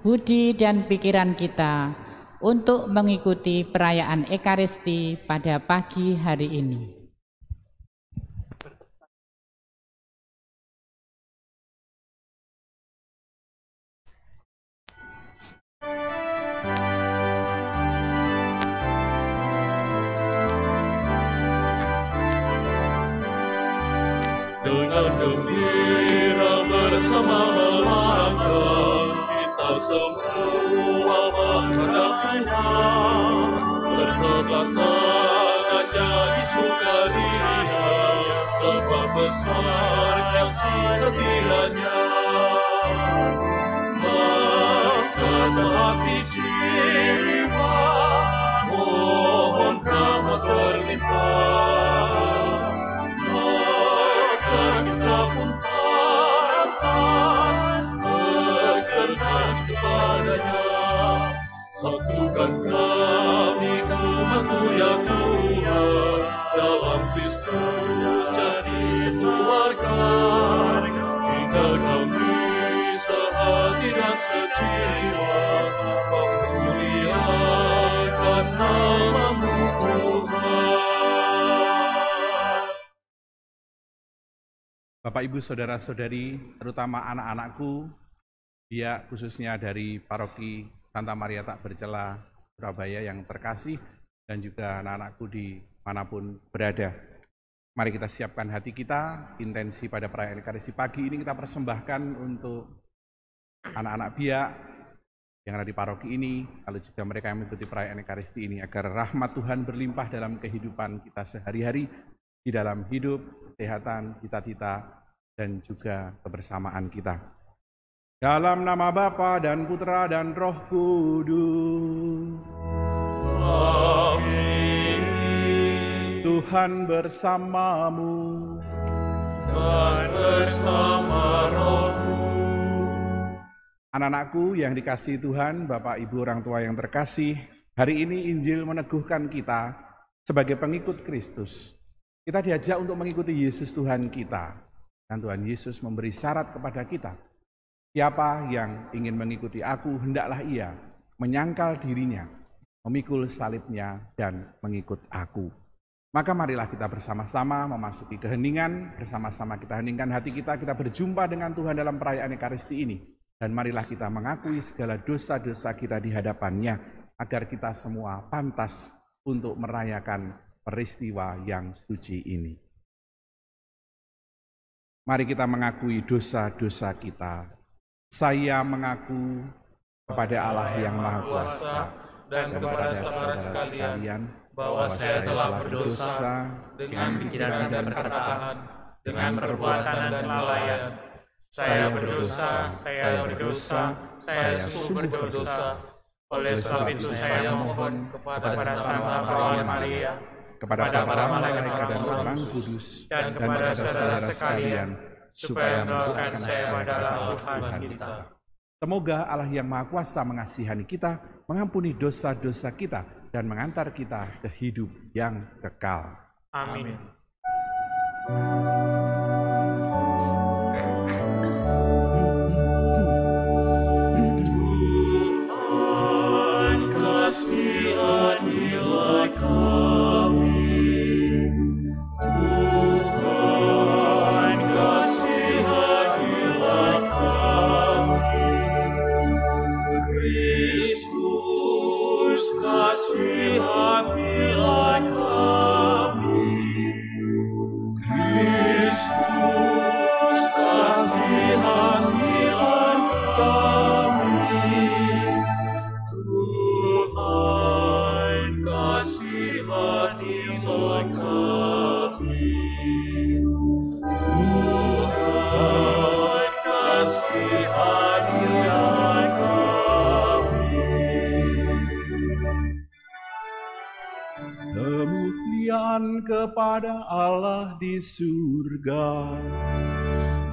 budi dan pikiran kita untuk mengikuti perayaan Ekaristi pada pagi hari ini. Dengan gembira bersama melangkah, kita semua menghadap Tuhan. Terpegang tangannya di sukaria, sebab besar kasih setianya. Makan hati jiwa, mohon rahmat berlimpah. Kita pun pantas berkenan kepadanya. Satukan kami umat-Mu ya Tuhan, dalam Kristus jadi sekeluarga. Hingga kami sehati dan sejiwa memuliakan nama-Mu Tuhan. Bapak, Ibu, Saudara-saudari, terutama anak-anakku, dia khususnya dari Paroki Santa Maria Tak Bercela, Surabaya yang terkasih, dan juga anak-anakku di manapun berada. Mari kita siapkan hati kita, intensi pada perayaan Ekaristi pagi ini kita persembahkan untuk anak-anak biak yang ada di paroki ini, lalu juga mereka yang mengikuti perayaan Ekaristi ini, agar rahmat Tuhan berlimpah dalam kehidupan kita sehari-hari, di dalam hidup, kesehatan, cita-cita, dan juga kebersamaan kita. Dalam nama Bapa dan Putra dan Roh Kudus. Amin. Tuhan bersamamu Dan bersama rohmu. Anak-anakku yang dikasihi Tuhan, Bapak, Ibu, orang tua yang terkasih, hari ini Injil meneguhkan kita sebagai pengikut Kristus. Kita diajak untuk mengikuti Yesus Tuhan kita. Dan Tuhan Yesus memberi syarat kepada kita. Siapa yang ingin mengikuti aku, hendaklah ia menyangkal dirinya, memikul salibnya, dan mengikut aku. Maka marilah kita bersama-sama memasuki keheningan, bersama-sama kita heningkan hati kita berjumpa dengan Tuhan dalam perayaan Ekaristi ini. Dan marilah kita mengakui segala dosa-dosa kita di hadapannya, agar kita semua pantas untuk merayakan peristiwa yang suci ini. Mari kita mengakui dosa-dosa kita. Saya mengaku kepada Allah yang Maha Kuasa dan kepada saudara sekalian bahwa saya telah berdosa dengan pikiran dan perkataan, dengan perbuatan dan lalaian. Saya berdosa, saya sungguh berdosa. Oleh sebab itu saya mohon kepada Santa Maria, kepada para malaikat dan orang kudus, dan kepada saudara sekalian, supaya mendoakan saya pada Tuhan kita. Semoga Allah yang Maha Kuasa mengasihani kita, mengampuni dosa-dosa kita, dan mengantar kita ke hidup yang kekal. Amin. Tuhan, kasihanilah kami. Tuhan, kasihanilah kami. Kristus, kasihanilah kami. Kristus, kasihanilah kami. Tuhan, kasihanilah kami. Tuhan, kasihanilah kami. Kemuliaan kepada Allah di surga,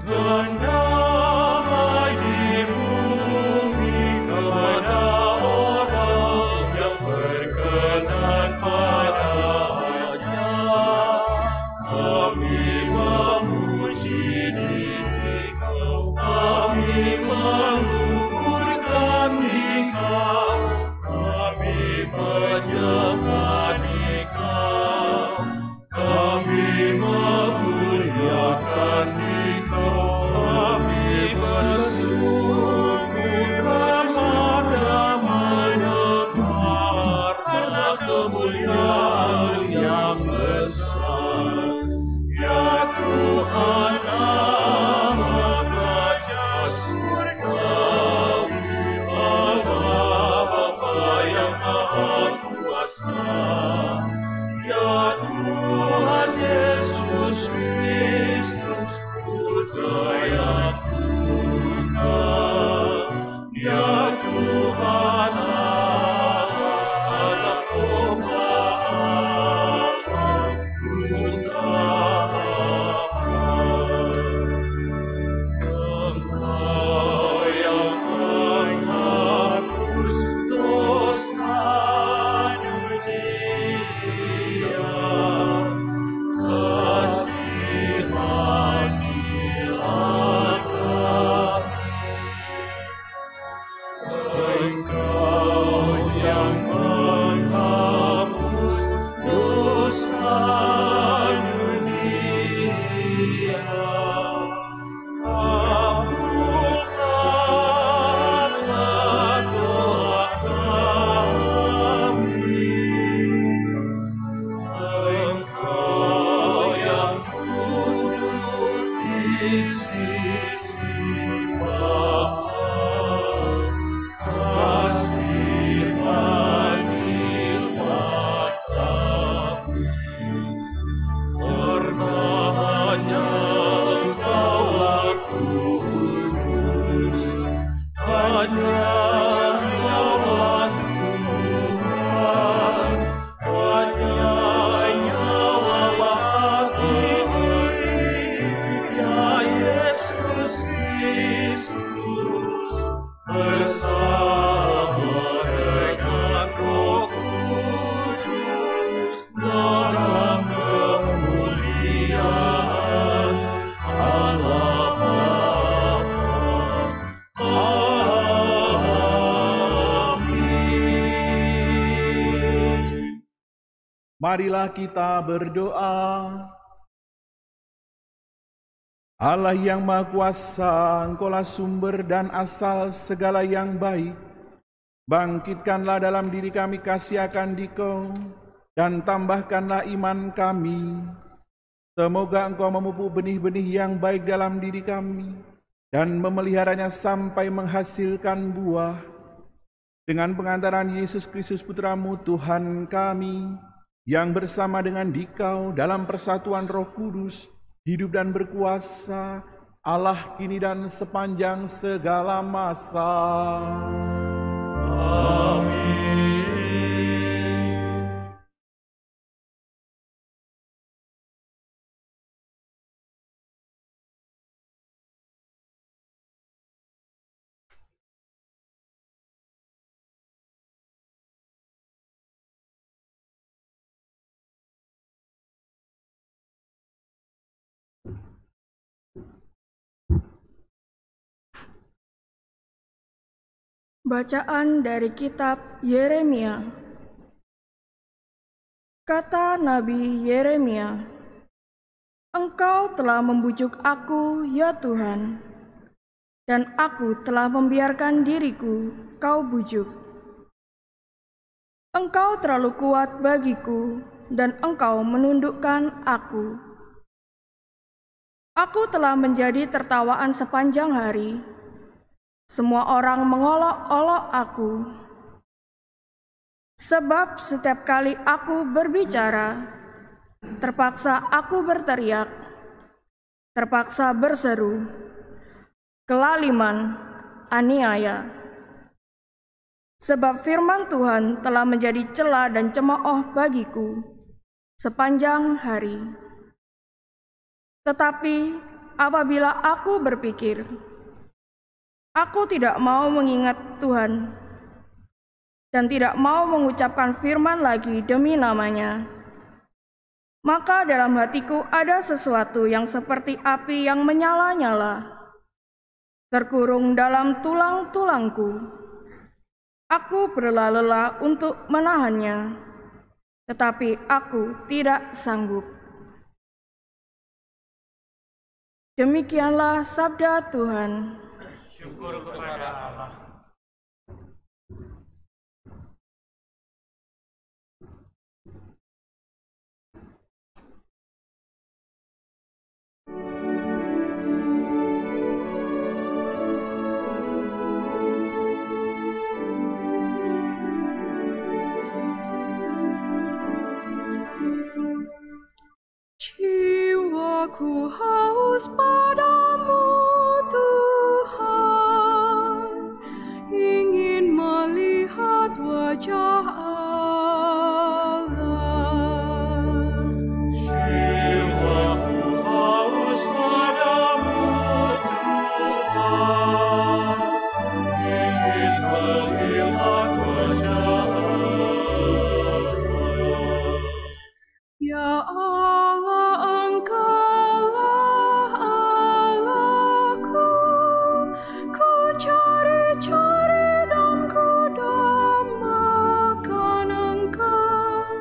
Dan damai di bumi kepada orang yang berkenan padanya. Kami memuji Diri-Kau, kami mengukurkan Marilah kita berdoa. Allah yang Maha Kuasa, Engkaulah sumber dan asal segala yang baik. Bangkitkanlah dalam diri kami kasih akan Dikau, dan tambahkanlah iman kami. Semoga Engkau memupuk benih-benih yang baik dalam diri kami, dan memeliharanya sampai menghasilkan buah. Dengan pengantaran Yesus Kristus Putra-Mu, Tuhan kami, yang bersama dengan Dikau dalam persatuan Roh Kudus, hidup dan berkuasa, Allah kini dan sepanjang segala masa. Amin. Bacaan dari kitab Yeremia. Kata Nabi Yeremia, Engkau telah membujuk aku, ya Tuhan, dan aku telah membiarkan diriku Kau bujuk. Engkau terlalu kuat bagiku, dan Engkau menundukkan aku. Aku telah menjadi tertawaan sepanjang hari. Semua orang mengolok-olok aku. Sebab setiap kali aku berbicara, terpaksa aku berteriak, terpaksa berseru, kelaliman, aniaya. Sebab firman Tuhan telah menjadi cela dan cemooh bagiku sepanjang hari. Tetapi apabila aku berpikir, aku tidak mau mengingat Tuhan dan tidak mau mengucapkan firman lagi demi namanya, maka dalam hatiku ada sesuatu yang seperti api yang menyala-nyala, terkurung dalam tulang-tulangku. Aku berlelah-lelah untuk menahannya, tetapi aku tidak sanggup. Demikianlah sabda Tuhan. Syukur kepada Allah. Jiwaku haus padamu, Tuhan, ingin melihat wajah Allah. Jiwaku haus padamu, Tuhan, ingin melihat wajah Allah. Ya Allah, Engkaulah Allahku, ku cari-cari dan ku dambakan Engkau.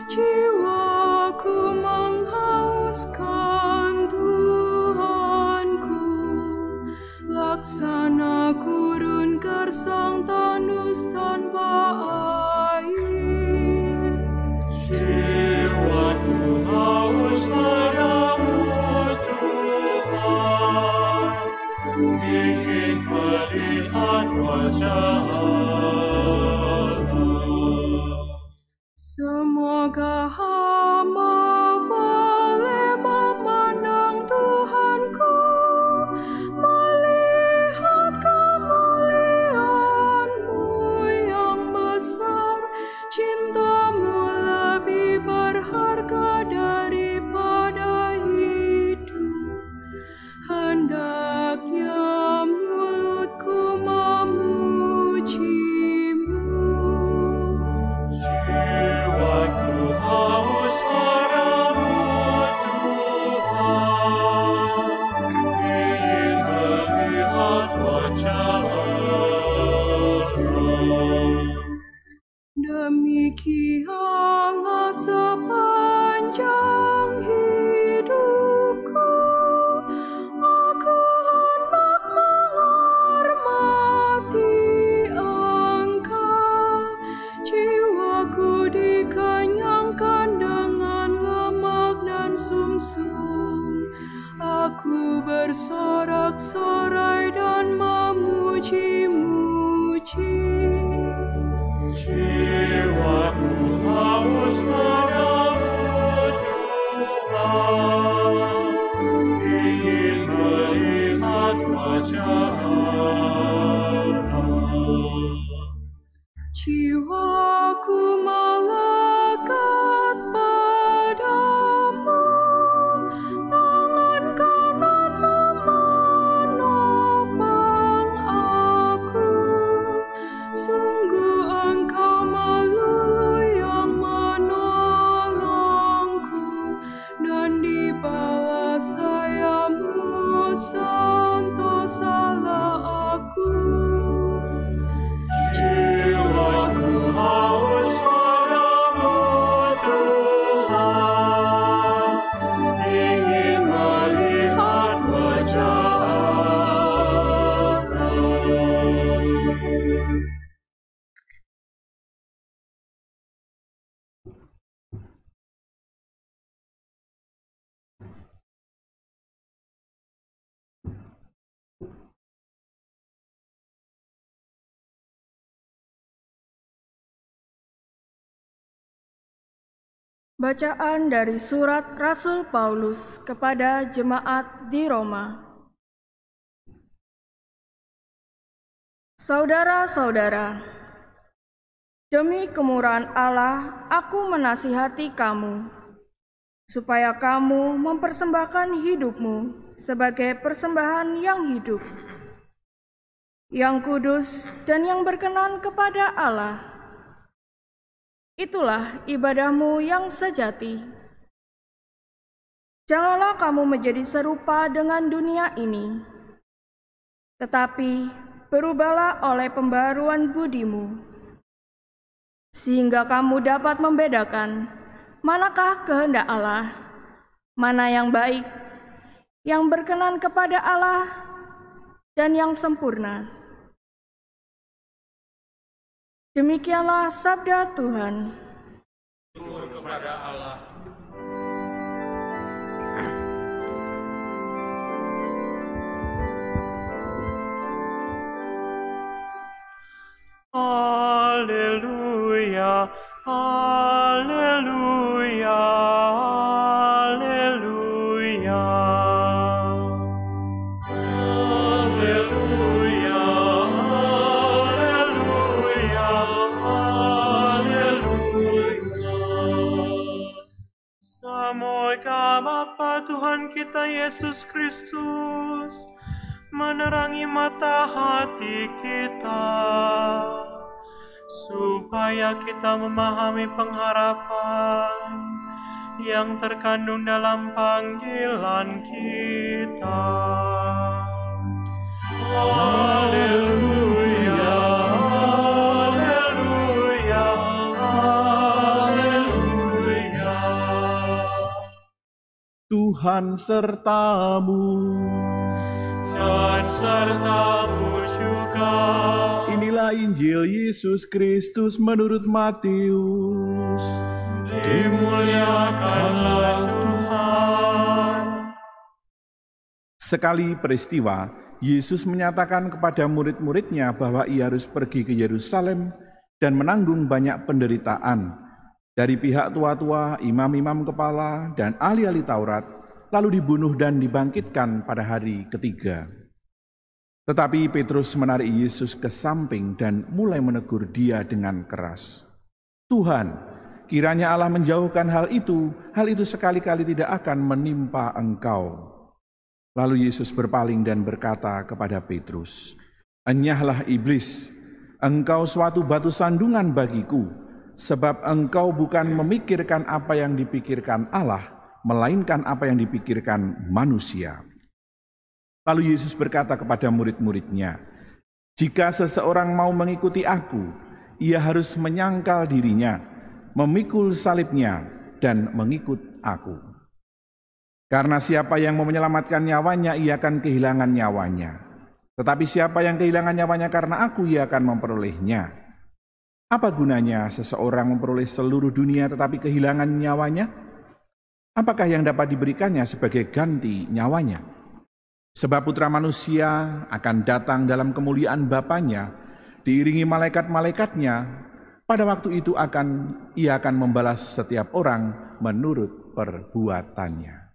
Jiwaku menghauskan Tuhanku, laksana gurun gersang tandus tanpa air. Jiwaku haus padamu, Tuhan, ingin melihat wajah Allah. Semoga hamba boleh memandang Tuhanku, melihat kemuliaan wajah Jiwaku melekat padamu, tangan kananmu menopang aku. Sungguh Engkau melulu yang menolongku, dan di bawah sayapmu sentosalah aku. Jiwaku haus padamu Tuhan, ingin melihat wajah Allah. Bacaan dari surat Rasul Paulus kepada jemaat di Roma. Saudara-saudara, demi kemurahan Allah, aku menasihati kamu, supaya kamu mempersembahkan hidupmu sebagai persembahan yang hidup, yang kudus dan yang berkenan kepada Allah. Itulah ibadahmu yang sejati. Janganlah kamu menjadi serupa dengan dunia ini, tetapi berubahlah oleh pembaruan budimu, sehingga kamu dapat membedakan manakah kehendak Allah, mana yang baik, yang berkenan kepada Allah, dan yang sempurna. Demikianlah sabda Tuhan. syukur kepada Allah. Haleluya, haleluya, haleluya. Haleluya, haleluya, haleluya. Semoga Bapa Tuhan kita Yesus Kristus menerangi mata hati kita, supaya kita memahami pengharapan yang terkandung dalam panggilan kita. Haleluya, haleluya, haleluya. Tuhan sertamu. Dan sertamu juga. Inilah Injil Yesus Kristus menurut Matius. Dimuliakanlah Tuhan. Sekali peristiwa, Yesus menyatakan kepada murid-muridnya bahwa ia harus pergi ke Yerusalem dan menanggung banyak penderitaan dari pihak tua-tua, imam-imam kepala, dan ahli-ahli Taurat, lalu dibunuh dan dibangkitkan pada hari ketiga. Tetapi Petrus menarik Yesus ke samping dan mulai menegur dia dengan keras. Tuhan, kiranya Allah menjauhkan hal itu sekali-kali tidak akan menimpa engkau. Lalu Yesus berpaling dan berkata kepada Petrus, "Enyahlah iblis, engkau suatu batu sandungan bagiku, sebab engkau bukan memikirkan apa yang dipikirkan Allah, melainkan apa yang dipikirkan manusia." Lalu Yesus berkata kepada murid-muridnya, "Jika seseorang mau mengikuti aku, ia harus menyangkal dirinya, memikul salibnya, dan mengikut aku. Karena siapa yang mau menyelamatkan nyawanya, ia akan kehilangan nyawanya. Tetapi siapa yang kehilangan nyawanya karena aku, ia akan memperolehnya. Apa gunanya seseorang memperoleh seluruh dunia tetapi kehilangan nyawanya? Apakah yang dapat diberikannya sebagai ganti nyawanya? Sebab Putra Manusia akan datang dalam kemuliaan Bapanya, diiringi malaikat-malaikatnya. Pada waktu itu ia akan membalas setiap orang menurut perbuatannya."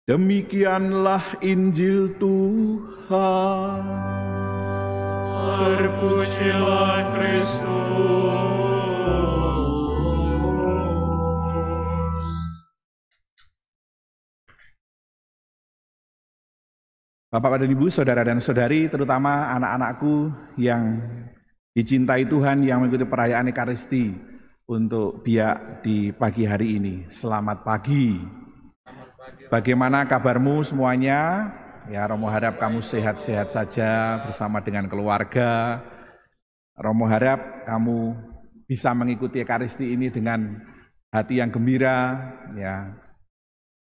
Demikianlah Injil Tuhan. Terpujilah Kristus. Bapak dan Ibu, saudara dan saudari, terutama anak-anakku yang dicintai Tuhan yang mengikuti perayaan Ekaristi untuk biak di pagi hari ini. Selamat pagi. Bagaimana kabarmu semuanya? Ya, Romo harap kamu sehat-sehat saja bersama dengan keluarga. Romo harap kamu bisa mengikuti Ekaristi ini dengan hati yang gembira, ya.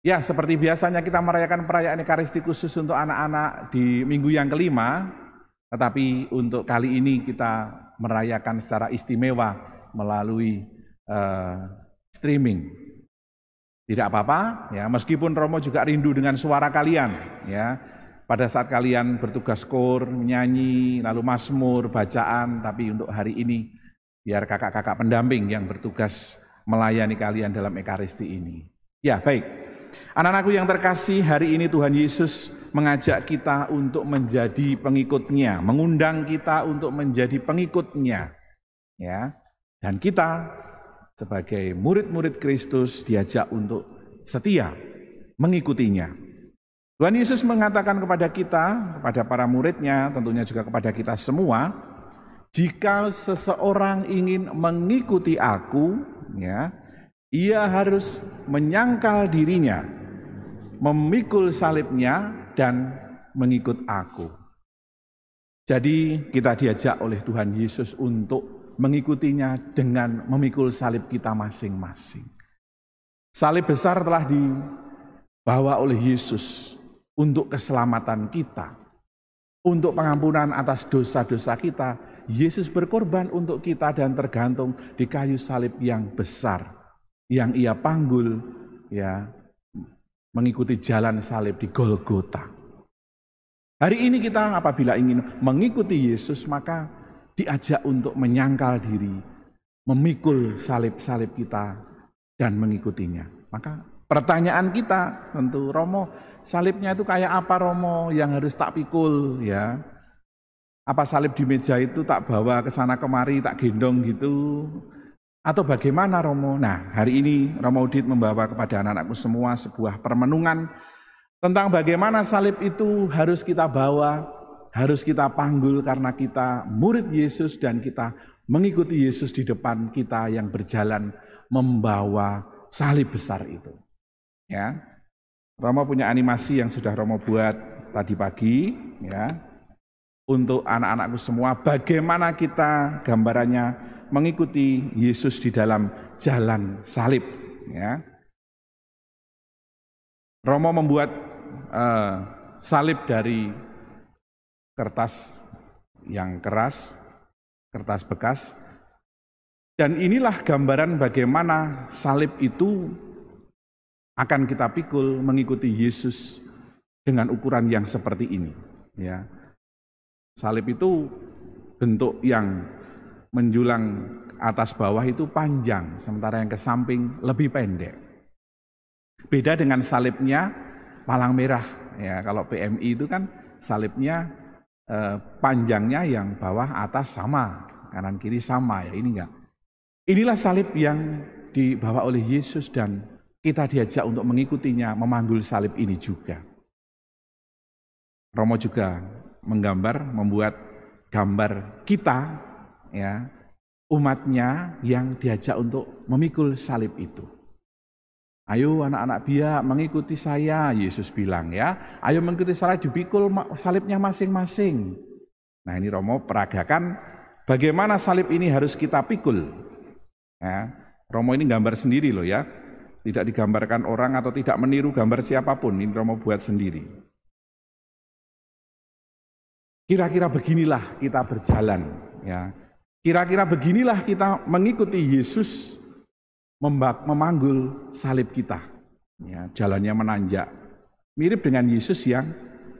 Ya, seperti biasanya kita merayakan perayaan Ekaristi khusus untuk anak-anak di minggu yang kelima, tetapi untuk kali ini kita merayakan secara istimewa melalui streaming. Tidak apa-apa, ya, meskipun Romo juga rindu dengan suara kalian, ya. Pada saat kalian bertugas kor, menyanyi, lalu mazmur, bacaan, tapi untuk hari ini biar kakak-kakak pendamping yang bertugas melayani kalian dalam Ekaristi ini. Ya, baik. Anak-anakku yang terkasih, hari ini Tuhan Yesus mengajak kita untuk menjadi pengikutnya, mengundang kita untuk menjadi pengikutnya, ya. Dan kita sebagai murid-murid Kristus diajak untuk setia mengikutinya. Tuhan Yesus mengatakan kepada kita, kepada para muridnya, tentunya juga kepada kita semua, jika seseorang ingin mengikuti aku, ya, ia harus menyangkal dirinya, memikul salibnya, dan mengikut aku. Jadi kita diajak oleh Tuhan Yesus untuk mengikutinya dengan memikul salib kita masing-masing. Salib besar telah dibawa oleh Yesus untuk keselamatan kita, untuk pengampunan atas dosa-dosa kita. Yesus berkorban untuk kita dan tergantung di kayu salib yang besar, yang ia panggul, ya, mengikuti jalan salib di Golgota. Hari ini kita apabila ingin mengikuti Yesus, maka diajak untuk menyangkal diri, memikul salib-salib kita dan mengikutinya. Maka pertanyaan kita tentu, Romo, salibnya itu kayak apa, Romo, yang harus tak pikul, ya? Apa salib di meja itu tak bawa ke sana kemari, tak gendong gitu? Atau bagaimana, Romo? Nah, hari ini Romo Udit membawa kepada anak-anakku semua sebuah permenungan tentang bagaimana salib itu harus kita bawa, harus kita panggul karena kita murid Yesus dan kita mengikuti Yesus di depan kita yang berjalan membawa salib besar itu. Ya, Romo punya animasi yang sudah Romo buat tadi pagi, ya, untuk anak-anakku semua. Bagaimana kita gambarannya mengikuti Yesus di dalam jalan salib, ya. Romo membuat salib dari kertas yang keras, kertas bekas, dan inilah gambaran bagaimana salib itu akan kita pikul mengikuti Yesus dengan ukuran yang seperti ini, ya. Salib itu bentuk yang menjulang atas bawah itu panjang, sementara yang ke samping lebih pendek. Beda dengan salibnya palang merah, ya. Kalau PMI itu kan salibnya panjangnya yang bawah atas sama, kanan kiri sama, ya. Ini enggak. Inilah salib yang dibawa oleh Yesus dan kita diajak untuk mengikutinya, memanggul salib ini juga. Romo juga membuat gambar kita, ya, umatnya yang diajak untuk memikul salib itu. Ayo anak-anak biak mengikuti saya, Yesus bilang, ya. Ayo mengikuti saya, dipikul salibnya masing-masing. Nah, ini Romo peragakan bagaimana salib ini harus kita pikul. Ya, Romo ini gambar sendiri loh, ya. Tidak digambarkan orang atau tidak meniru gambar siapapun, ini Romo buat sendiri. Kira-kira beginilah kita berjalan, ya. Kira-kira beginilah kita mengikuti Yesus memanggul salib kita, ya, jalannya menanjak. Mirip dengan Yesus yang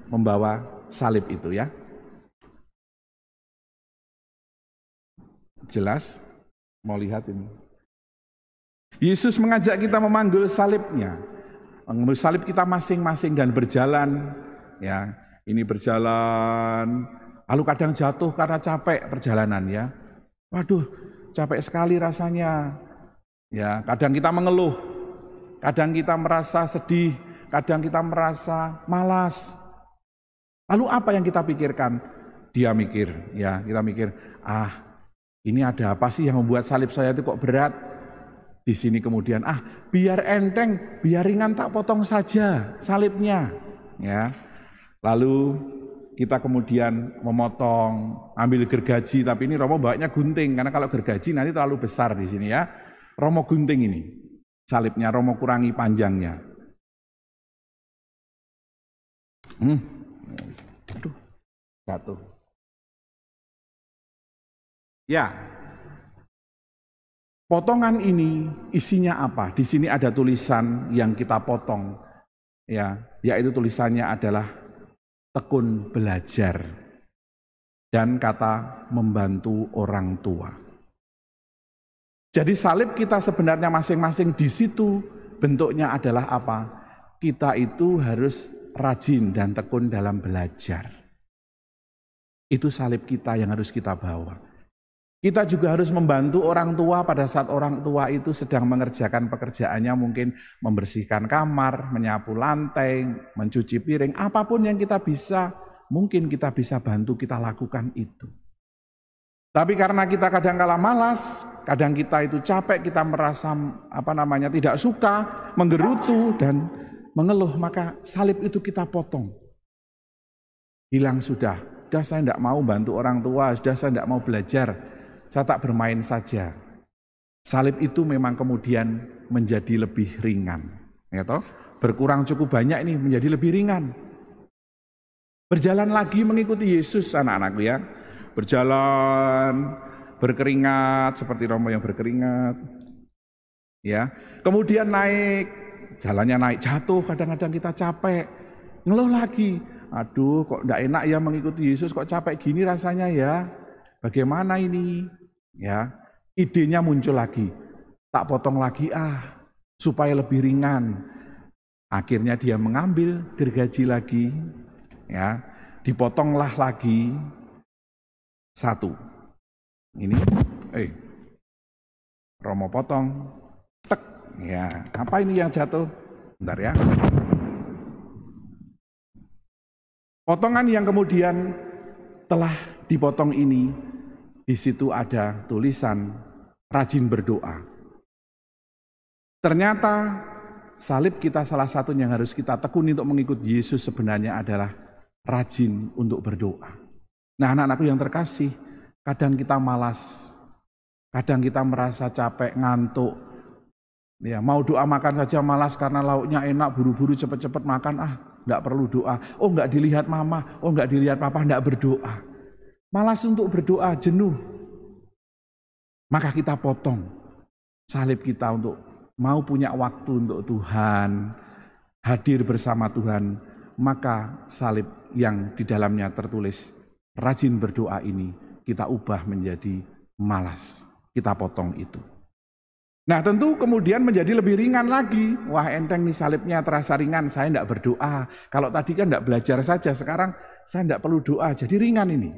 membawa salib itu, ya. Jelas? Mau lihat ini. Yesus mengajak kita memanggul salibnya. mengambil salib kita masing-masing dan berjalan, ya. Ini berjalan, lalu kadang jatuh karena capek perjalanan, ya. Waduh, capek sekali rasanya. Ya, kadang kita mengeluh, kadang kita merasa sedih, kadang kita merasa malas. Lalu apa yang kita pikirkan? Dia mikir, ya, kita mikir, ini ada apa sih yang membuat salib saya itu kok berat? Di sini kemudian, biar enteng, biar ringan tak potong saja salibnya, ya. Lalu kita kemudian memotong, ambil gergaji, tapi ini Romo bawanya gunting, karena kalau gergaji nanti terlalu besar di sini, ya. Romo gunting ini salibnya, Romo kurangi panjangnya. Aduh, jatuh. Ya, potongan ini isinya apa? Di sini ada tulisan yang kita potong, ya, yaitu tulisannya adalah tekun belajar dan kata membantu orang tua. Jadi salib kita sebenarnya masing-masing di situ bentuknya adalah apa? Kita itu harus rajin dan tekun dalam belajar. Itu salib kita yang harus kita bawa. Kita juga harus membantu orang tua pada saat orang tua itu sedang mengerjakan pekerjaannya, mungkin membersihkan kamar, menyapu lantai, mencuci piring, apapun yang kita bisa, mungkin kita bisa bantu, kita lakukan itu. Tapi karena kita kadang kala malas, kadang kita itu capek, kita merasa tidak suka, menggerutu dan mengeluh, maka salib itu kita potong. Hilang sudah saya tidak mau bantu orang tua, sudah saya tidak mau belajar, saya tak bermain saja. Salib itu memang kemudian menjadi lebih ringan, ya toh? Berkurang cukup banyak ini menjadi lebih ringan. Berjalan lagi mengikuti Yesus, anak-anakku, ya. Berjalan, berkeringat seperti Romo yang berkeringat, ya. Kemudian naik, jalannya naik, jatuh, kadang-kadang kita capek, ngeluh lagi. Aduh, kok enggak enak ya mengikuti Yesus, kok capek gini rasanya ya. Bagaimana ini? Ya, idenya muncul lagi. Tak potong lagi supaya lebih ringan. Akhirnya dia mengambil gergaji lagi, ya. Dipotonglah lagi satu. Ini, Romo potong, tek, ya. Apa ini yang jatuh? Bentar ya. Potongan yang kemudian telah dipotong ini, di situ ada tulisan rajin berdoa. Ternyata salib kita salah satu yang harus kita tekuni untuk mengikut Yesus sebenarnya adalah rajin untuk berdoa. Nah, anak-anakku yang terkasih, kadang kita malas, kadang kita merasa capek, ngantuk. Ya, mau doa makan saja malas karena lauknya enak, buru-buru cepet-cepet makan, enggak perlu doa. Oh, enggak dilihat mama, oh enggak dilihat papa, enggak berdoa. Malas untuk berdoa, jenuh. Maka kita potong salib kita untuk mau punya waktu untuk Tuhan, hadir bersama Tuhan. Maka salib yang di dalamnya tertulis rajin berdoa ini kita ubah menjadi malas. Kita potong itu. Nah, tentu kemudian menjadi lebih ringan lagi. Wah, enteng nih salibnya, terasa ringan, saya enggak berdoa. Kalau tadi kan enggak belajar saja, sekarang saya enggak perlu doa, jadi ringan ini.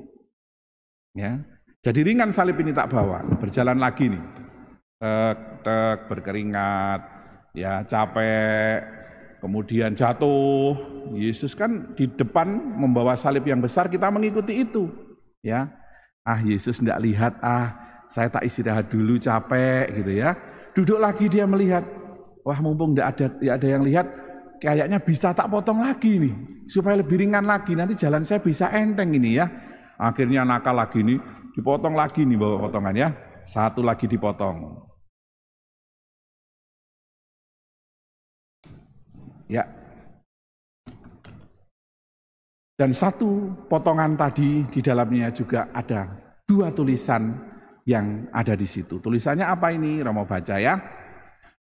Ya, jadi ringan salib ini tak bawa, berjalan lagi nih. Tek, berkeringat, ya capek, kemudian jatuh. Yesus kan di depan membawa salib yang besar, kita mengikuti itu. Ya, Yesus enggak lihat, saya tak istirahat dulu, capek gitu ya. Duduk lagi dia melihat, wah mumpung enggak ada yang lihat, kayaknya bisa tak potong lagi nih, supaya lebih ringan lagi, nanti jalan saya bisa enteng ini ya. Akhirnya nakal lagi nih, dipotong lagi nih bawa potongan ya, satu lagi dipotong. Ya. Dan satu potongan tadi di dalamnya juga ada dua tulisan yang ada di situ. Tulisannya apa ini? Romo baca ya.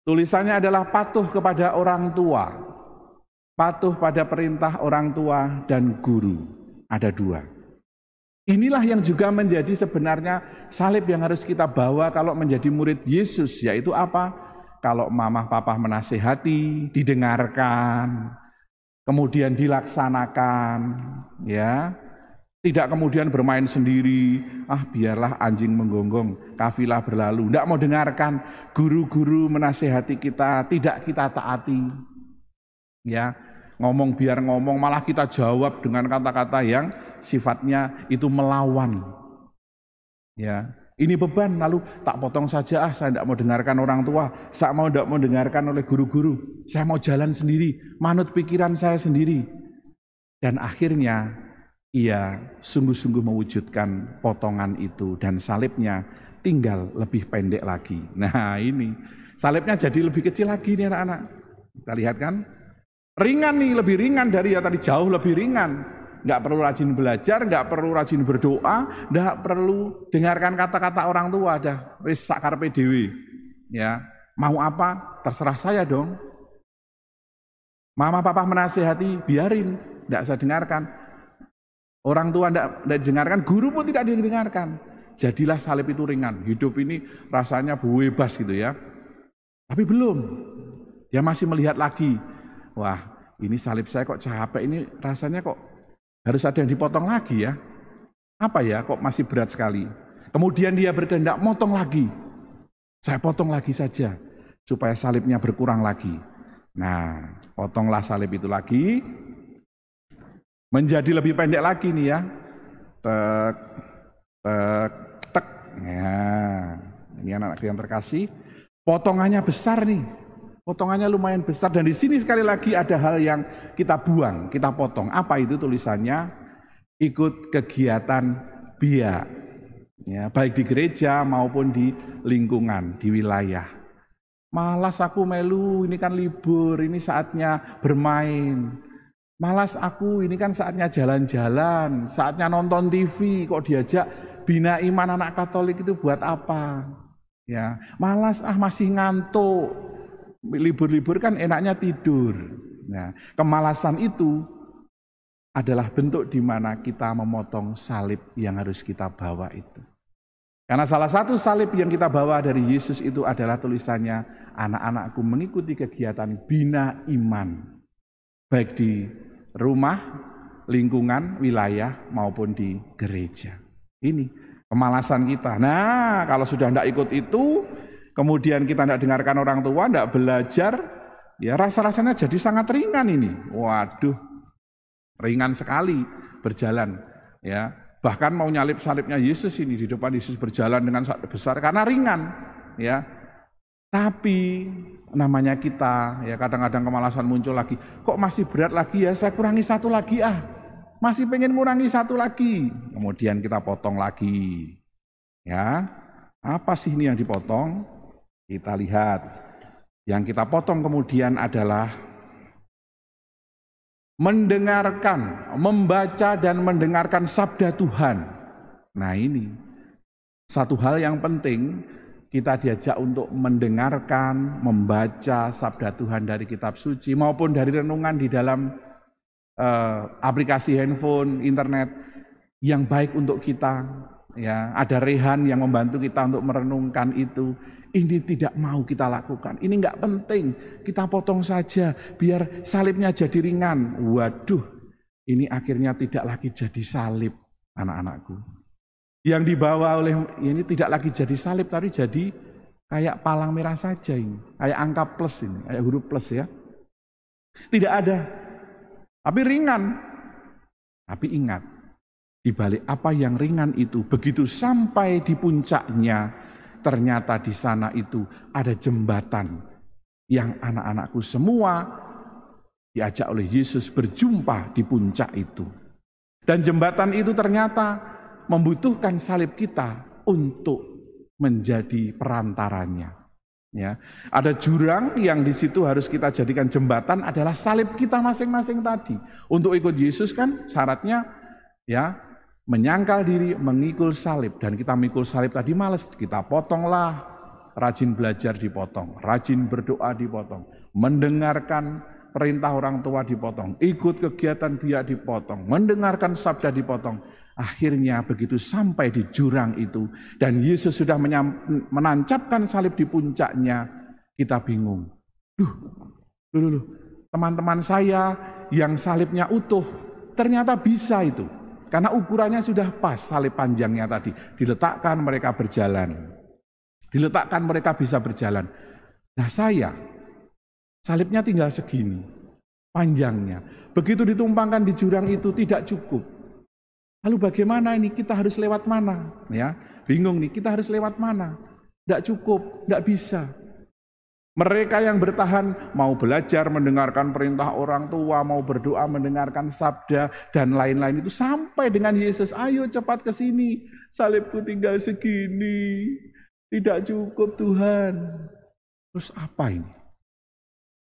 Tulisannya adalah patuh kepada orang tua, patuh pada perintah orang tua dan guru. Ada dua. Inilah yang juga menjadi sebenarnya salib yang harus kita bawa kalau menjadi murid Yesus, yaitu apa? kalau mama papa menasehati, didengarkan, kemudian dilaksanakan, ya. Tidak kemudian bermain sendiri, biarlah anjing menggonggong, kafilah berlalu. Tidak mau dengarkan guru-guru menasehati kita, tidak kita taati. Ya, ngomong biar ngomong, malah kita jawab dengan kata-kata yang sifatnya itu melawan. Ya, ini beban, lalu tak potong saja, saya tidak mau dengarkan orang tua, saya tidak mau dengarkan oleh guru-guru, saya mau jalan sendiri, manut pikiran saya sendiri. Dan akhirnya ia sungguh-sungguh mewujudkan potongan itu dan salibnya tinggal lebih pendek lagi. Nah ini, salibnya jadi lebih kecil lagi nih anak-anak. Kita lihat kan, ringan nih, lebih ringan dari yang tadi, jauh lebih ringan. Nggak perlu rajin belajar, nggak perlu rajin berdoa, nggak perlu dengarkan kata-kata orang tua, dah wis sak karepe dhewe. Ya, mau apa? Terserah saya dong. Mama papa menasehati, biarin, nggak saya dengarkan. Orang tua tidak didengarkan, guru pun tidak didengarkan. Jadilah salib itu ringan. Hidup ini rasanya bebas gitu ya. Tapi belum. Dia masih melihat lagi. Wah, ini salib saya kok capek, ini rasanya kok harus ada yang dipotong lagi ya. Apa ya, kok masih berat sekali. Kemudian dia berkehendak motong lagi. Saya potong lagi saja, supaya salibnya berkurang lagi. Nah, potonglah salib itu lagi. Menjadi lebih pendek lagi nih ya. Tek, tek, tek. Ya, ini anak-anak yang terkasih. Potongannya besar nih. Potongannya lumayan besar. Dan di sini sekali lagi ada hal yang kita buang, kita potong. Apa itu tulisannya? Ikut kegiatan biak. Ya, baik di gereja maupun di lingkungan, di wilayah. Malas aku melu, ini kan libur, ini saatnya bermain. Malas aku, ini kan saatnya jalan-jalan, saatnya nonton TV, kok diajak bina iman anak Katolik itu buat apa? Ya, malas masih ngantuk. Libur-libur kan enaknya tidur. Nah, kemalasan itu adalah bentuk di mana kita memotong salib yang harus kita bawa itu. Karena salah satu salib yang kita bawa dari Yesus itu adalah tulisannya, anak-anakku mengikuti kegiatan bina iman. Baik di rumah, lingkungan, wilayah, maupun di gereja. Ini kemalasan kita. Nah, kalau sudah tidak ikut itu, kemudian kita tidak dengarkan orang tua, tidak belajar, ya rasa-rasanya jadi sangat ringan ini. Waduh, ringan sekali berjalan. Ya, bahkan mau nyalip salibnya Yesus ini di depan Yesus berjalan dengan sangat besar karena ringan. Ya, tapi namanya kita, ya kadang-kadang kemalasan muncul lagi. Kok masih berat lagi ya, saya kurangi satu lagi masih pengen ngurangi satu lagi. Kemudian kita potong lagi. Ya, apa sih ini yang dipotong? Kita lihat. Yang kita potong kemudian adalah mendengarkan, membaca dan mendengarkan sabda Tuhan. Nah ini, satu hal yang penting, kita diajak untuk mendengarkan, membaca sabda Tuhan dari kitab suci maupun dari renungan di dalam aplikasi handphone, internet yang baik untuk kita. Ya, ada Rehan yang membantu kita untuk merenungkan itu. Ini tidak mau kita lakukan. Ini enggak penting. Kita potong saja biar salibnya jadi ringan. Waduh, ini akhirnya tidak lagi jadi salib, anak-anakku. Yang dibawa oleh ini tidak lagi jadi salib, tapi jadi kayak palang merah saja ini. Kayak angka plus ini, kayak huruf plus ya. Tidak ada. Tapi ringan. Tapi ingat, di balik apa yang ringan itu, begitu sampai di puncaknya, ternyata di sana itu ada jembatan yang anak-anakku semua diajak oleh Yesus berjumpa di puncak itu. Dan jembatan itu ternyata membutuhkan salib kita untuk menjadi perantaranya. Ya, ada jurang yang di situ harus kita jadikan jembatan adalah salib kita masing-masing tadi. Untuk ikut Yesus kan syaratnya ya menyangkal diri, mengikul salib. Dan kita mengikul salib tadi males, kita potonglah. Rajin belajar dipotong, rajin berdoa dipotong, mendengarkan perintah orang tua dipotong, ikut kegiatan biak dipotong, mendengarkan sabda dipotong. Akhirnya begitu sampai di jurang itu, dan Yesus sudah menancapkan salib di puncaknya, kita bingung. Loh, teman-teman saya yang salibnya utuh, ternyata bisa itu. Karena ukurannya sudah pas salib panjangnya tadi. Diletakkan mereka berjalan. Diletakkan mereka bisa berjalan. Nah saya, salibnya tinggal segini, panjangnya. Begitu ditumpangkan di jurang itu tidak cukup. Lalu bagaimana ini? Kita harus lewat mana? Ya, bingung nih, kita harus lewat mana? Tidak cukup, tidak bisa. Mereka yang bertahan mau belajar mendengarkan perintah orang tua, mau berdoa mendengarkan sabda dan lain-lain itu sampai dengan Yesus, ayo cepat ke sini, salibku tinggal segini, tidak cukup Tuhan. Terus apa ini?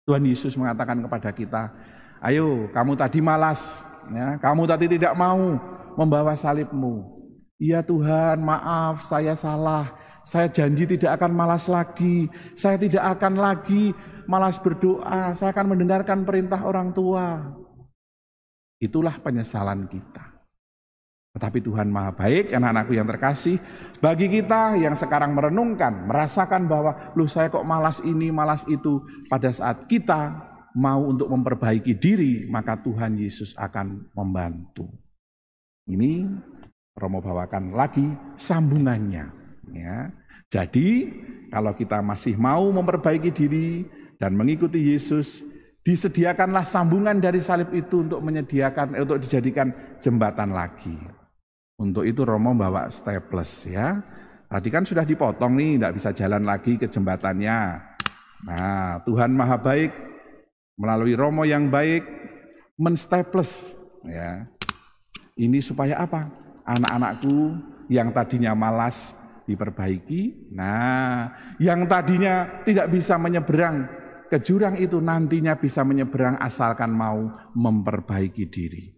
Tuhan Yesus mengatakan kepada kita, ayo kamu tadi malas, ya, kamu tadi tidak mau membawa salibmu. Iya Tuhan, maaf saya salah. Saya janji tidak akan malas lagi. Saya tidak akan lagi malas berdoa. Saya akan mendengarkan perintah orang tua. Itulah penyesalan kita. Tetapi Tuhan Maha Baik, anak-anakku yang terkasih, bagi kita yang sekarang merenungkan, merasakan bahwa, loh saya kok malas ini, malas itu. Pada saat kita mau untuk memperbaiki diri, maka Tuhan Yesus akan membantu. Ini Romo bawakan lagi sambungannya. Ya, jadi kalau kita masih mau memperbaiki diri dan mengikuti Yesus, disediakanlah sambungan dari salib itu untuk dijadikan jembatan lagi. Untuk itu Romo bawa staples ya. Tadi kan sudah dipotong nih, tidak bisa jalan lagi ke jembatannya. Nah, Tuhan Maha Baik melalui Romo yang baik menstaples ya. Ini supaya apa? Anak-anakku yang tadinya malas diperbaiki. Nah, yang tadinya tidak bisa menyeberang ke jurang itu nantinya bisa menyeberang asalkan mau memperbaiki diri.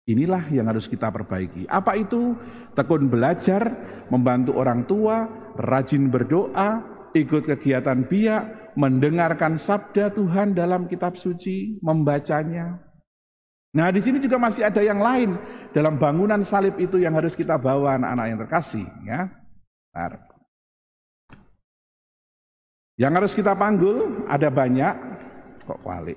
Inilah yang harus kita perbaiki. Apa itu? Tekun belajar, membantu orang tua, rajin berdoa, ikut kegiatan biak, mendengarkan sabda Tuhan dalam kitab suci, membacanya. Nah, di sini juga masih ada yang lain dalam bangunan salib itu yang harus kita bawa anak-anak yang terkasih, ya. Yang harus kita panggul ada banyak, kok balik.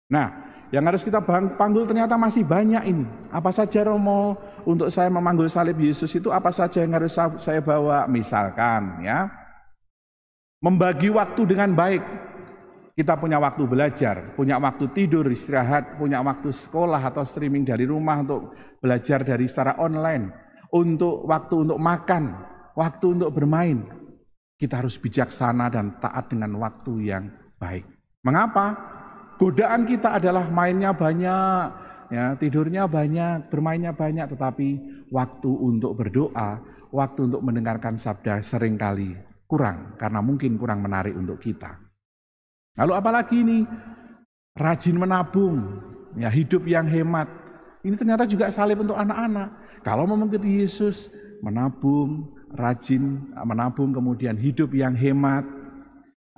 Nah, yang harus kita panggul ternyata masih banyak ini. Apa saja Romo untuk saya memanggul salib Yesus itu apa saja yang harus saya bawa? Misalkan ya, membagi waktu dengan baik. Kita punya waktu belajar, punya waktu tidur, istirahat, punya waktu sekolah atau streaming dari rumah untuk belajar dari secara online, untuk waktu untuk makan, waktu untuk bermain. Kita harus bijaksana dan taat dengan waktu yang baik. Mengapa? Godaan kita adalah mainnya banyak, ya, tidurnya banyak, bermainnya banyak, tetapi waktu untuk berdoa, waktu untuk mendengarkan sabda seringkali kurang, karena mungkin kurang menarik untuk kita. Lalu apalagi ini? Rajin menabung, ya, hidup yang hemat. Ini ternyata juga salib untuk anak-anak. Kalau mau mengikuti Yesus, menabung, rajin menabung, kemudian hidup yang hemat.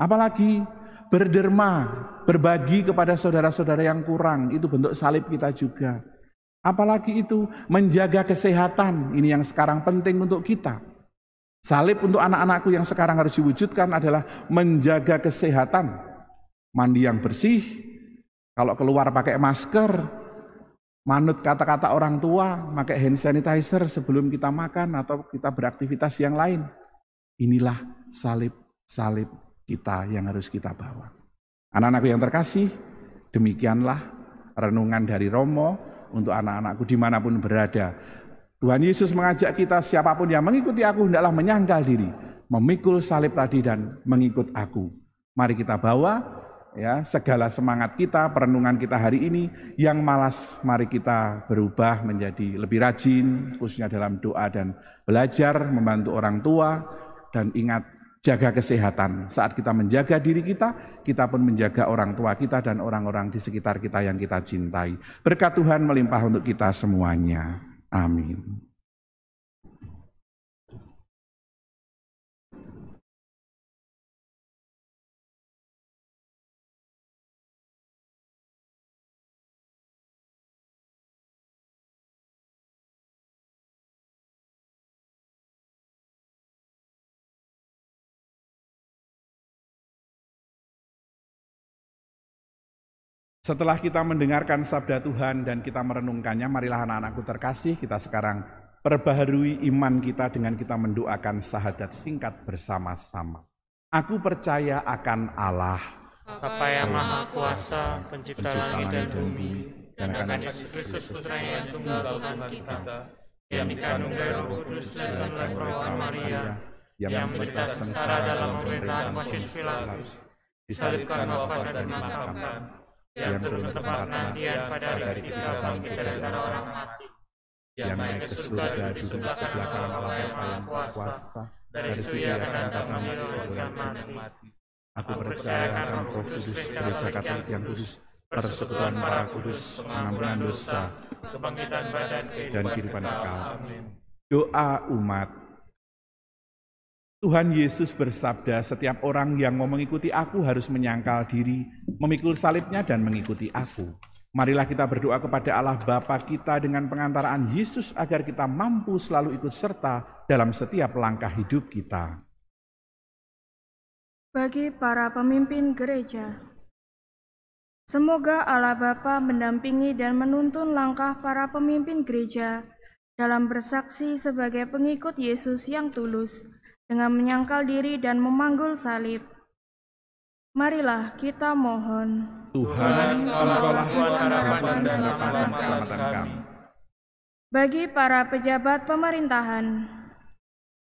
Apalagi berderma, berbagi kepada saudara-saudara yang kurang, itu bentuk salib kita juga. Apalagi itu menjaga kesehatan, ini yang sekarang penting untuk kita. Salib untuk anak-anakku yang sekarang harus diwujudkan adalah menjaga kesehatan. Mandi yang bersih, kalau keluar pakai masker, manut kata-kata orang tua, pakai hand sanitizer sebelum kita makan atau kita beraktivitas yang lain. Inilah salib kita yang harus kita bawa. Anak-anakku yang terkasih, demikianlah renungan dari Romo untuk anak-anakku dimanapun berada. Tuhan Yesus mengajak kita, siapapun yang mengikuti aku hendaklah menyangkal diri, memikul salib tadi dan mengikut aku. Mari kita bawa ya segala semangat kita, perenungan kita hari ini. Yang malas, mari kita berubah menjadi lebih rajin, khususnya dalam doa dan belajar, membantu orang tua. Dan ingat, jaga kesehatan. Saat kita menjaga diri kita, kita pun menjaga orang tua kita dan orang-orang di sekitar kita yang kita cintai. Berkat Tuhan melimpah untuk kita semuanya. Amin. Setelah kita mendengarkan sabda Tuhan dan kita merenungkannya, marilah anak-anakku terkasih, kita sekarang perbaharui iman kita dengan kita mendoakan syahadat singkat bersama-sama. Aku percaya akan Allah, Bapa yang Maha Kuasa, Pencipta langit dan bumi, dan akan Yesus Kristus Putranya yang tunggal Tuhan kita, yang dikandung dari Roh Kudus dan oleh perawan Maria, yang menderita sengsara dalam pemerintahan Pontius Pilatus, disalibkan, wafat dan dimakamkan, yang turun ke tempat penantian pada hari ketiga bangkit dari antara orang mati, yang naik ke surga di sebelah kanan Allah yang Maha Kuasa, dari situ ia akan datang menyelamatkan mati. aku percaya akan Roh Kudus, Gereja Katolik yang kudus, persekutuan para kudus, pengampunan dosa, kebangkitan badan dan kehidupan kekal. Amin. Doa umat. Tuhan Yesus bersabda, setiap orang yang mau mengikuti aku harus menyangkal diri, memikul salibnya dan mengikuti aku. Marilah kita berdoa kepada Allah Bapa kita dengan pengantaraan Yesus agar kita mampu selalu ikut serta dalam setiap langkah hidup kita. Bagi para pemimpin gereja, semoga Allah Bapa mendampingi dan menuntun langkah para pemimpin gereja dalam bersaksi sebagai pengikut Yesus yang tulus, dengan menyangkal diri dan memanggul salib. Marilah kita mohon. Tuhan, Engkaulah harapan dan keselamatan kami. Bagi para pejabat pemerintahan,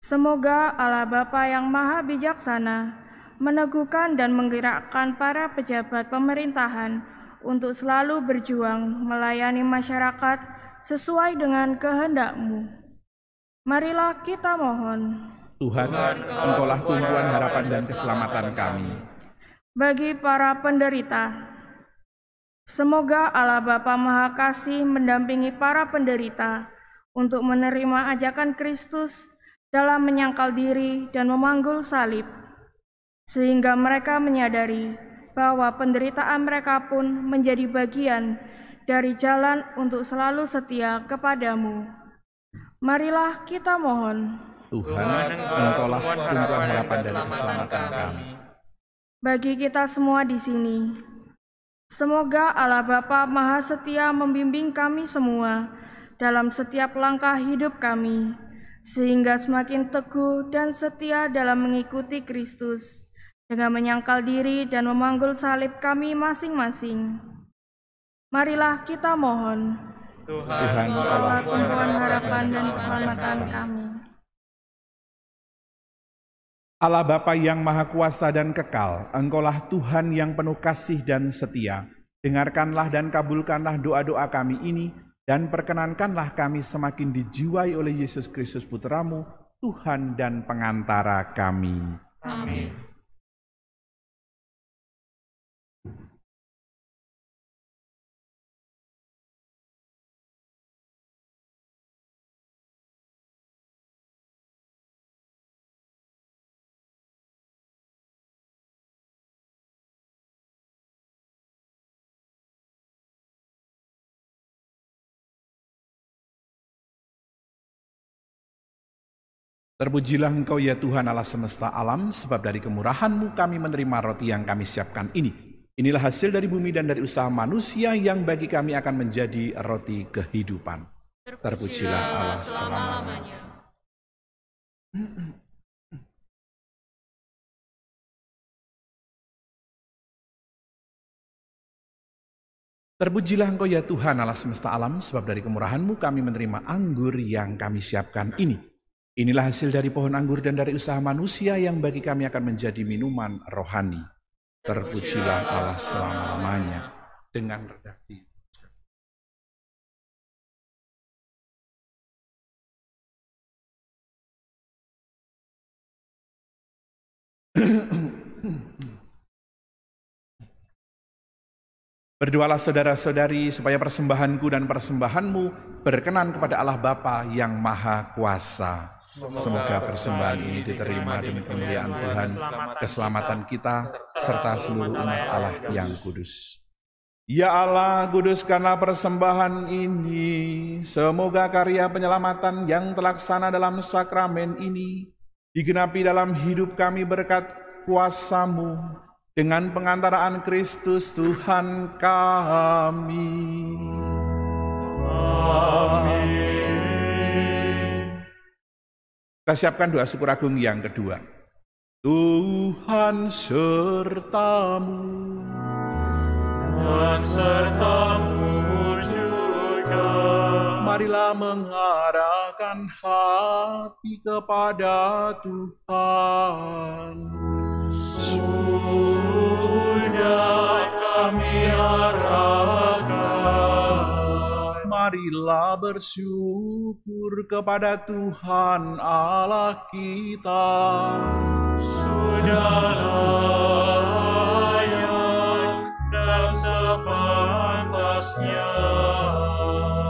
semoga Allah Bapa yang Maha Bijaksana meneguhkan dan menggerakkan para pejabat pemerintahan untuk selalu berjuang melayani masyarakat sesuai dengan kehendak-Mu. Marilah kita mohon. Tuhan, Engkaulah tumpuan harapan dan keselamatan kami. Bagi para penderita, semoga Allah Bapa Maha Kasih mendampingi para penderita untuk menerima ajakan Kristus dalam menyangkal diri dan memanggul salib, sehingga mereka menyadari bahwa penderitaan mereka pun menjadi bagian dari jalan untuk selalu setia kepadamu. Marilah kita mohon. Tuhan, Engkaulah tumpuan harapan dan keselamatan kami. Bagi kita semua di sini, semoga Allah Bapa Maha Setia membimbing kami semua dalam setiap langkah hidup kami, sehingga semakin teguh dan setia dalam mengikuti Kristus, dengan menyangkal diri dan memanggul salib kami masing-masing. Marilah kita mohon. Tuhan, Engkaulah tumpuan harapan dan keselamatan kami. Allah Bapa yang Maha Kuasa dan Kekal, Engkaulah Tuhan yang penuh kasih dan setia. Dengarkanlah dan kabulkanlah doa-doa kami ini, dan perkenankanlah kami semakin dijiwai oleh Yesus Kristus Putra-Mu, Tuhan dan pengantara kami. Amin. Terpujilah Engkau ya Tuhan Allah semesta alam, sebab dari kemurahan-Mu kami menerima roti yang kami siapkan ini. Inilah hasil dari bumi dan dari usaha manusia yang bagi kami akan menjadi roti kehidupan. Terpujilah Allah selama-lamanya. Terpujilah Engkau ya Tuhan Allah semesta alam, sebab dari kemurahan-Mu kami menerima anggur yang kami siapkan ini. Inilah hasil dari pohon anggur dan dari usaha manusia yang bagi kami akan menjadi minuman rohani. Terpujilah Allah selama-lamanya. Dengan rendah hati. Berdoalah saudara-saudari supaya persembahanku dan persembahanmu berkenan kepada Allah Bapa yang Maha Kuasa. Semoga persembahan ini diterima demi kemuliaan Tuhan, keselamatan kita, serta seluruh umat Allah yang kudus. Ya Allah, kuduskanlah persembahan ini. Semoga karya penyelamatan yang terlaksana dalam sakramen ini digenapi dalam hidup kami berkat kuasa-Mu, dengan pengantaraan Kristus Tuhan kami. Amin. Kita siapkan doa syukur agung yang kedua. Tuhan sertamu, Dan sertamu juga. marilah mengarahkan hati kepada Tuhan. Sudah kami arahkan. Marilah bersyukur kepada Tuhan Allah kita. Sudah layak dan sepantasnya.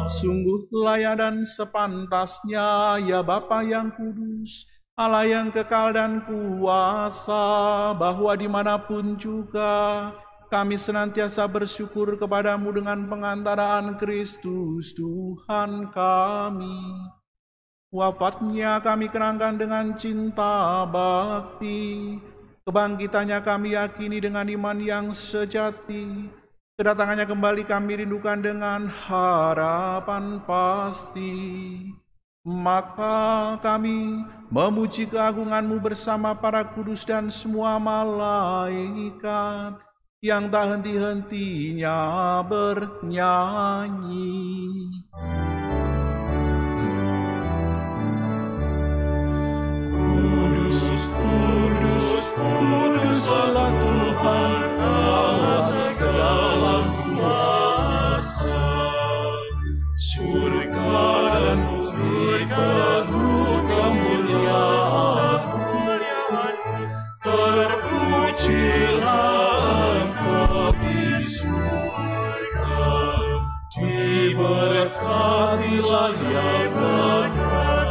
Sungguh layak dan sepantasnya, ya Bapa yang kudus, Allah yang kekal dan kuasa, bahwa dimanapun juga kami senantiasa bersyukur kepadamu dengan pengantaraan Kristus Tuhan kami. Wafatnya kami kenangkan dengan cinta bakti, kebangkitannya kami yakini dengan iman yang sejati, kedatangannya kembali kami rindukan dengan harapan pasti. Maka kami memuji keagungan-Mu bersama para kudus dan semua malaikat yang tak henti-hentinya bernyanyi. Kudus, kudus, kuduslah Tuhan Allah segala kuasa. Surga dan bumi penuh kemuliaan. Terpujilah Engkau di surga. Diberkatilah ya Bapa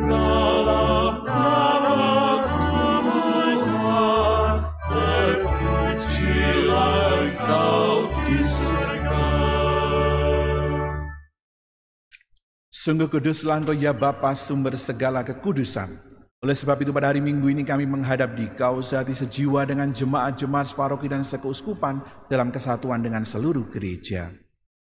dalam nama Tuhan. Terpujilah Engkau di surga. Sungguh kuduslah Engkau ya Bapa, sumber segala kekudusan. Oleh sebab itu pada hari Minggu ini kami menghadap di Kau sehati sejiwa dengan jemaat-jemaat separoki dan sekeuskupan dalam kesatuan dengan seluruh gereja.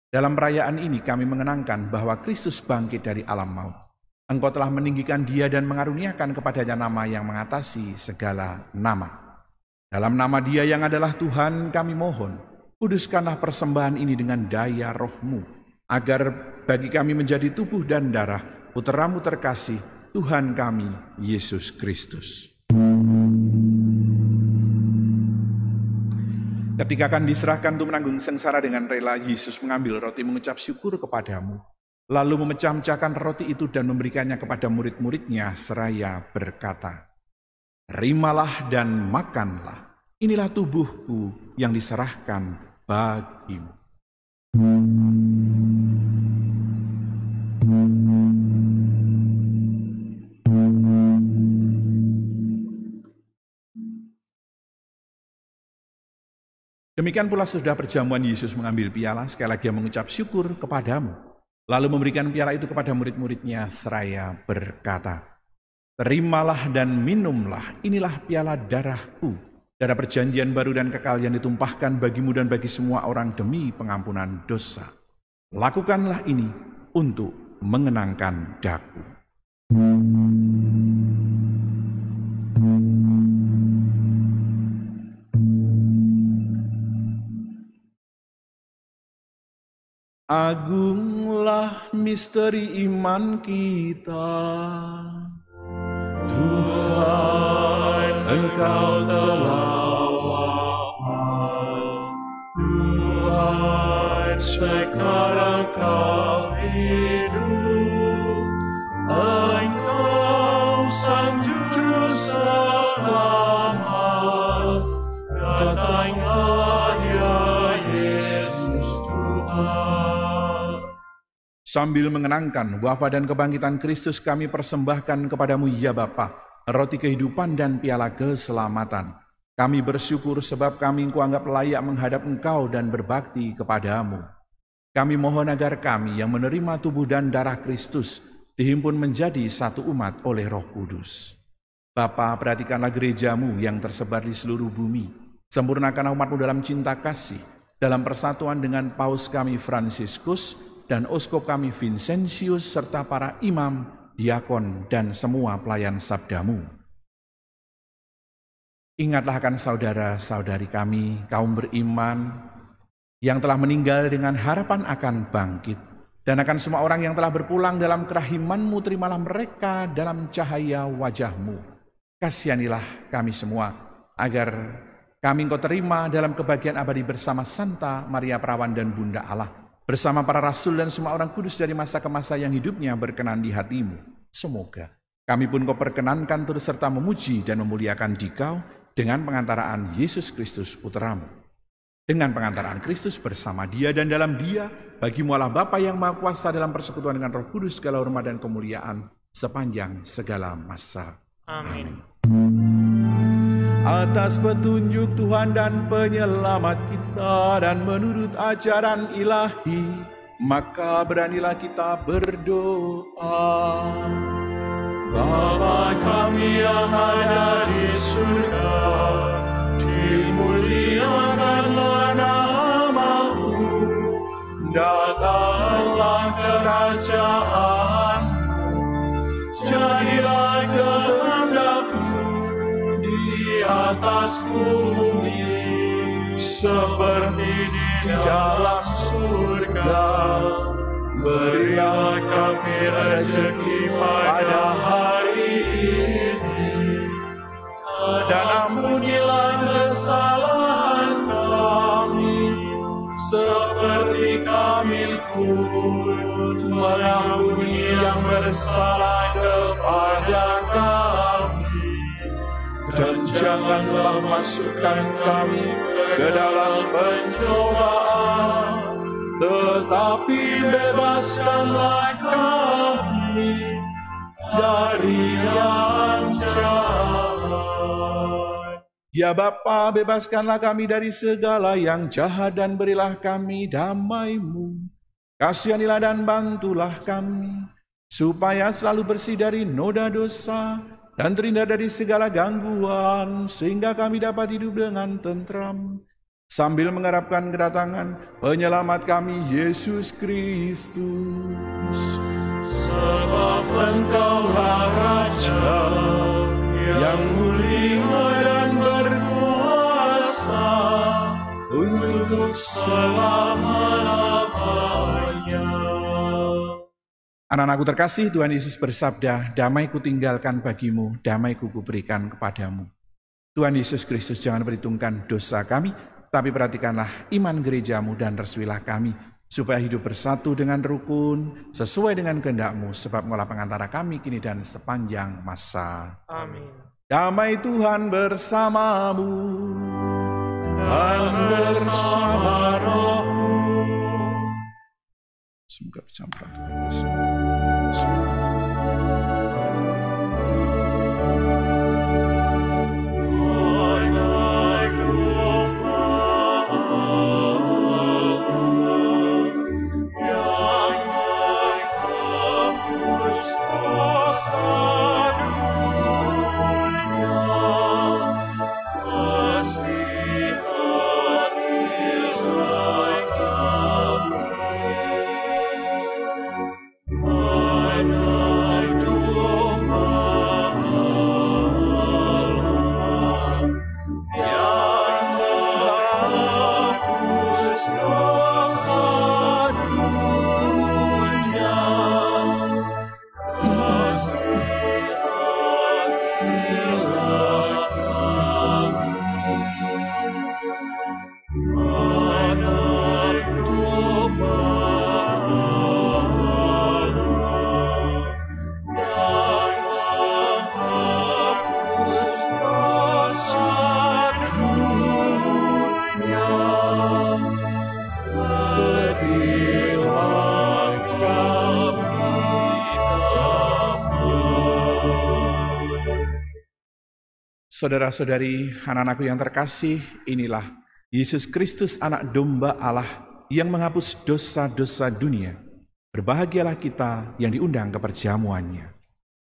Dalam perayaan ini kami mengenangkan bahwa Kristus bangkit dari alam maut. Engkau telah meninggikan Dia dan mengaruniakan kepadanya nama yang mengatasi segala nama. Dalam nama Dia yang adalah Tuhan kami mohon, kuduskanlah persembahan ini dengan daya Roh-Mu, agar bagi kami menjadi tubuh dan darah Putra-Mu terkasih, Tuhan kami, Yesus Kristus. Ketika akan diserahkan untuk menanggung sengsara dengan rela, Yesus mengambil roti mengucap syukur kepadamu, lalu memecah-mecahkan roti itu dan memberikannya kepada murid-muridnya seraya berkata, "Terimalah dan makanlah, inilah tubuhku yang diserahkan bagimu." Demikian pula sudah perjamuan Yesus mengambil piala, sekali lagi mengucap syukur kepadamu, lalu memberikan piala itu kepada murid-muridnya seraya berkata, "Terimalah dan minumlah, inilah piala darahku, darah perjanjian baru dan kekal yang ditumpahkan bagimu dan bagi semua orang demi pengampunan dosa. Lakukanlah ini untuk mengenangkan daku." Agunglah misteri iman kita, Tuhan, Engkau telah wafat. Tuhan, sekarang Kau hidup. Engkau Sang Juru Selamat. Datanglah ya Yesus Tuhan. Sambil mengenangkan wafat dan kebangkitan Kristus, kami persembahkan kepadamu ya Bapa, roti kehidupan dan piala keselamatan. Kami bersyukur sebab kami Engkau anggap layak menghadap Engkau dan berbakti kepadamu. Kami mohon agar kami yang menerima tubuh dan darah Kristus dihimpun menjadi satu umat oleh Roh Kudus. Bapa, perhatikanlah gerejamu yang tersebar di seluruh bumi. Sempurnakanlah umat-Mu dalam cinta kasih, dalam persatuan dengan Paus kami Fransiskus dan Uskup kami Vincentius, serta para imam, diakon, dan semua pelayan sabda-Mu. Ingatlah akan saudara-saudari kami, kaum beriman, yang telah meninggal dengan harapan akan bangkit, dan akan semua orang yang telah berpulang dalam kerahiman-Mu, terimalah mereka dalam cahaya wajah-Mu. Kasihanilah kami semua, agar kami Engkau terima dalam kebahagiaan abadi bersama Santa Maria Perawan dan Bunda Allah, bersama para rasul dan semua orang kudus dari masa ke masa yang hidupnya berkenan di hati-Mu. Semoga kami pun Kau perkenankan turut serta memuji dan memuliakan Dikau dengan pengantaraan Yesus Kristus Putra-Mu. Dengan pengantaraan Kristus bersama Dia dan dalam Dia, bagi-Mu Allah Bapa yang Maha Kuasa dalam persekutuan dengan Roh Kudus, segala hormat dan kemuliaan sepanjang segala masa. Amin. Atas petunjuk Tuhan dan penyelamat kita dan menurut ajaran ilahi, maka beranilah kita berdoa. Bapa kami yang ada di surga, dimuliakanlah nama-Mu, datanglah kerajaan-Mu, jadilah kehendak-Mu di atas bumi seperti di dalam surga. Berilah kami rezeki pada hari ini, dan ampunilah kesalahan kami, seperti kami pun mengampuni yang bersalah kepada kami. Dan janganlah masukkan kami ke dalam pencobaan, tetapi bebaskanlah kami dari yang jahat. Ya Bapa, bebaskanlah kami dari segala yang jahat dan berilah kami damai-Mu. Kasihanilah dan bantulah kami, supaya selalu bersih dari noda dosa dan terhindar dari segala gangguan, sehingga kami dapat hidup dengan tentram, sambil mengharapkan kedatangan penyelamat kami, Yesus Kristus. Sebab Engkaulah Raja yang mulia dan berkuasa untuk selama-lamanya. Anak-anakku terkasih, Tuhan Yesus bersabda, damai-Ku tinggalkan bagimu, damai-Ku kuberikan kepadamu. Tuhan Yesus Kristus, jangan perhitungkan dosa kami, tapi perhatikanlah iman gereja-Mu dan restuilah kami, supaya hidup bersatu dengan rukun, sesuai dengan kehendak-Mu, sebab Engkaulah pengantara kami kini dan sepanjang masa. Amin. Damai Tuhan bersamamu Dan bersama rohmu. Semoga berjumpa Tuhan Yesus. Saudara-saudari, anak-anakku yang terkasih, inilah Yesus Kristus, anak domba Allah yang menghapus dosa-dosa dunia. Berbahagialah kita yang diundang ke perjamuannya.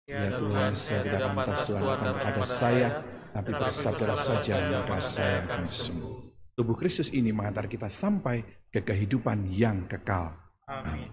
Ya Tuhan, saya tidak pantas Tuhan datang kepada saya, tapi bersabdalah saja maka saya akan sembuh. Tubuh Kristus ini mengantar kita sampai ke kehidupan yang kekal. Amin.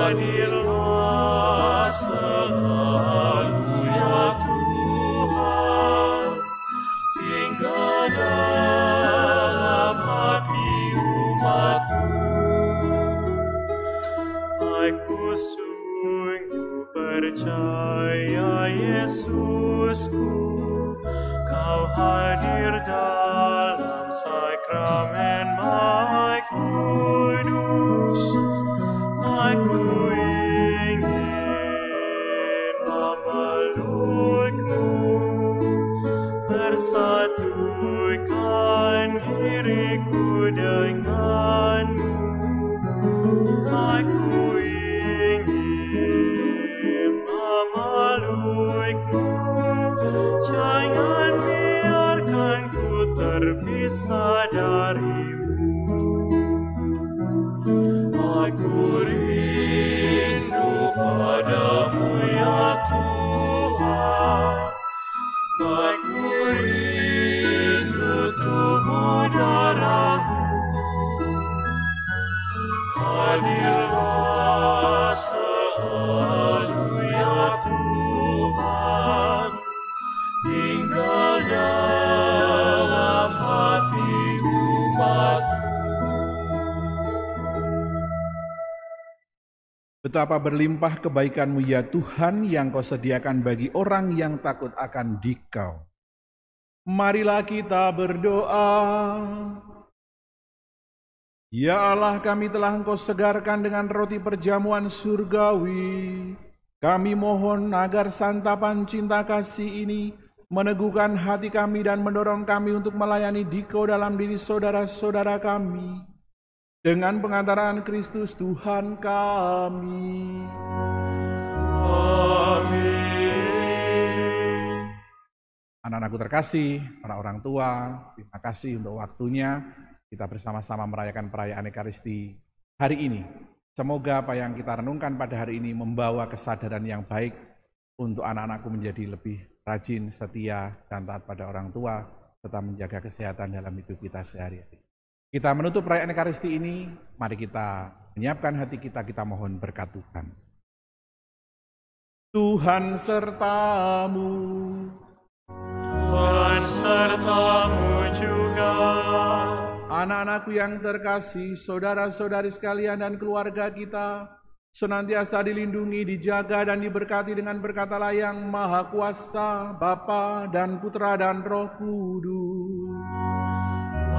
Hadirlah selalu ya Tuhan, tinggal dalam hati umat-Mu. Aku sungguh percaya Yesusku, Kau hadir dalam sakramen Maha Kudus. Aku ingin memeluk-Mu, bersatukan diriku dengan-Mu. Aku ingin memeluk-Mu, jangan biarkan ku terpisah dari-Mu. Aku rindu padamu ya Tuhan, aku rindu tubuh darah-Mu. Hadirlah selalu ya Tuhan, tinggal dalam hati umat-Mu. Betapa berlimpah kebaikan-Mu ya Tuhan yang Kau sediakan bagi orang yang takut akan Dikau. Marilah kita berdoa. Ya Allah, kami telah Engkau segarkan dengan roti perjamuan surgawi. Kami mohon agar santapan cinta kasih ini meneguhkan hati kami dan mendorong kami untuk melayani Dikau dalam diri saudara-saudara kami. Dengan pengantaran Kristus Tuhan kami. Amin. Anak-anakku terkasih, para orang tua, terima kasih untuk waktunya. Kita bersama-sama merayakan perayaan Ekaristi hari ini. Semoga apa yang kita renungkan pada hari ini membawa kesadaran yang baik untuk anak-anakku menjadi lebih rajin, setia, dan taat pada orang tua, serta menjaga kesehatan dalam hidup kita sehari-hari. Kita menutup perayaan Ekaristi ini, mari kita menyiapkan hati kita, kita mohon berkat Tuhan. Tuhan sertamu. Tuhan sertamu juga. Anak-anakku yang terkasih, saudara-saudari sekalian dan keluarga kita, senantiasa dilindungi, dijaga, dan diberkati dengan berkat Allah yang Maha Kuasa, Bapa dan Putra dan Roh Kudus.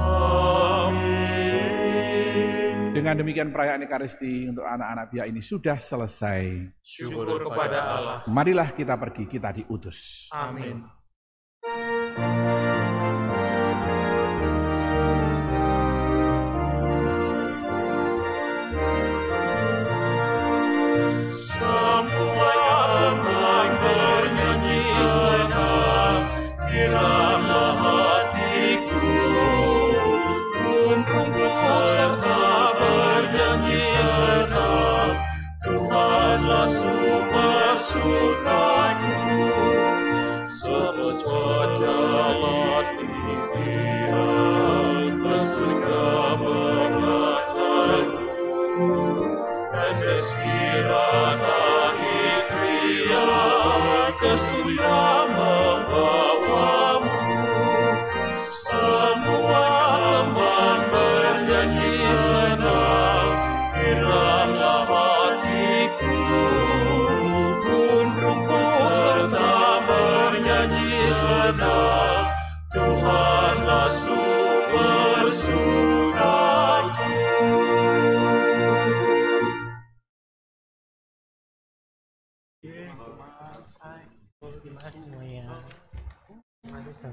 Amin. Dengan demikian perayaan Ekaristi untuk anak-anak Bia ini sudah selesai. Syukur kepada Allah. Marilah kita pergi, kita diutus. Amin. Semua tembang bernyanyi senang, sirama hatiku Sepecah jalan dia kesudah mengantarmu, dan desiran angin ria kesudah membawamu. Semua kembang bernyanyi senang, hiranglah hatiku, pun rumput serta bernyanyi senang, Tuhanlah sumber sukaku. Terima kasih semuanya. Terima kasih Ustaz.